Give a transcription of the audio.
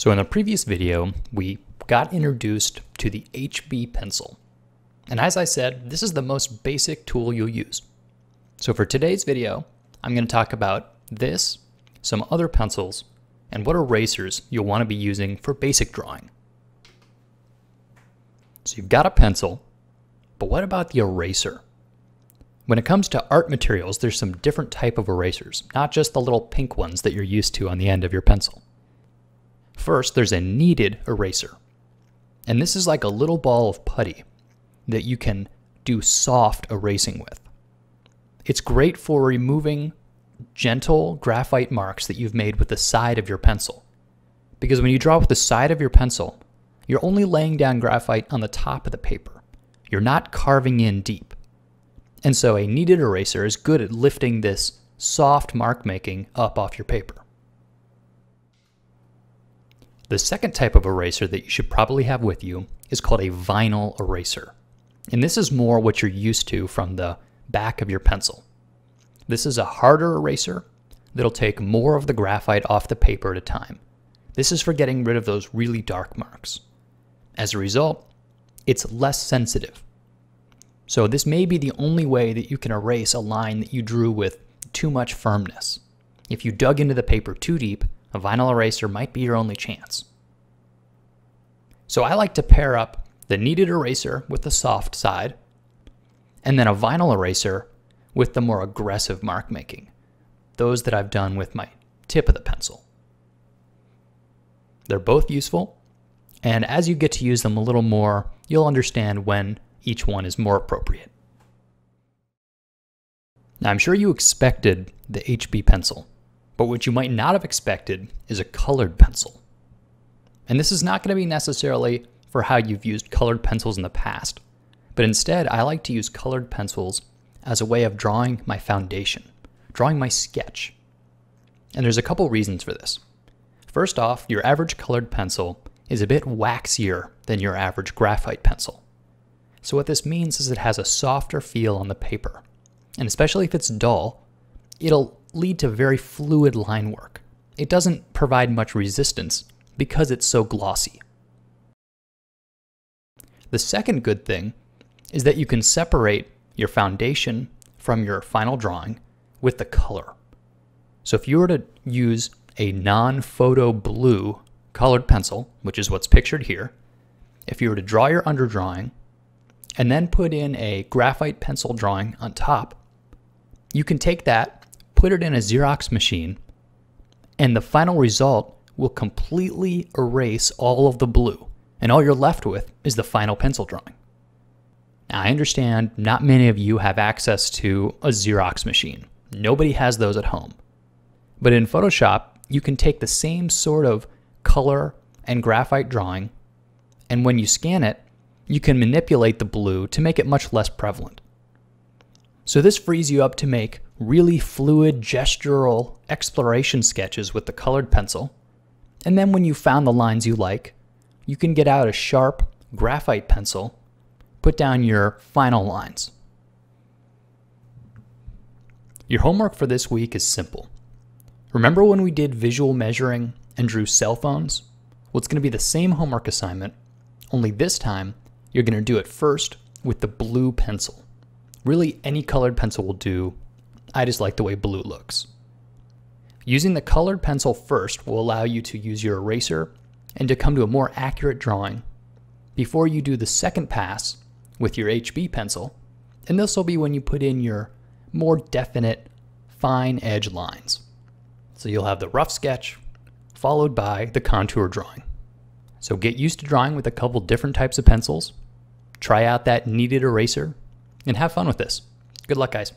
So in the previous video, we got introduced to the HB pencil. And as I said, this is the most basic tool you'll use. So for today's video, I'm going to talk about this, some other pencils, and what erasers you'll want to be using for basic drawing. So you've got a pencil, but what about the eraser? When it comes to art materials, there's some different type of erasers, not just the little pink ones that you're used to on the end of your pencil. First, there's a kneaded eraser. And this is like a little ball of putty that you can do soft erasing with. It's great for removing gentle graphite marks that you've made with the side of your pencil. Because when you draw with the side of your pencil, you're only laying down graphite on the top of the paper. You're not carving in deep. And so a kneaded eraser is good at lifting this soft mark making up off your paper. The second type of eraser that you should probably have with you is called a vinyl eraser. And this is more what you're used to from the back of your pencil. This is a harder eraser that'll take more of the graphite off the paper at a time. This is for getting rid of those really dark marks. As a result, it's less sensitive. So this may be the only way that you can erase a line that you drew with too much firmness. If you dug into the paper too deep, a vinyl eraser might be your only chance. So I like to pair up the kneaded eraser with the soft side, and then a vinyl eraser with the more aggressive mark making, those that I've done with my tip of the pencil. They're both useful, and as you get to use them a little more, you'll understand when each one is more appropriate. Now I'm sure you expected the HB pencil. But what you might not have expected is a colored pencil. And this is not going to be necessarily for how you've used colored pencils in the past, but instead I like to use colored pencils as a way of drawing my foundation, drawing my sketch. And there's a couple reasons for this. First off, your average colored pencil is a bit waxier than your average graphite pencil. So what this means is it has a softer feel on the paper. And especially if it's dull, it'll lead to very fluid line work. It doesn't provide much resistance because it's so glossy. The second good thing is that you can separate your foundation from your final drawing with the color. So if you were to use a non-photo blue colored pencil, which is what's pictured here, if you were to draw your underdrawing and then put in a graphite pencil drawing on top, you can take that, put it in a Xerox machine, and the final result will completely erase all of the blue, and all you're left with is the final pencil drawing. Now, I understand not many of you have access to a Xerox machine. Nobody has those at home. But in Photoshop, you can take the same sort of color and graphite drawing, and when you scan it, you can manipulate the blue to make it much less prevalent. So this frees you up to make really fluid gestural exploration sketches with the colored pencil. And then when you found the lines you like, you can get out a sharp graphite pencil, put down your final lines. Your homework for this week is simple. Remember when we did visual measuring and drew cell phones? Well, it's going to be the same homework assignment, only this time you're going to do it first with the blue pencil. Really, any colored pencil will do. I just like the way blue looks. Using the colored pencil first will allow you to use your eraser and to come to a more accurate drawing before you do the second pass with your HB pencil, and this will be when you put in your more definite fine edge lines. So you'll have the rough sketch followed by the contour drawing. So get used to drawing with a couple different types of pencils, try out that kneaded eraser, and have fun with this. Good luck, guys.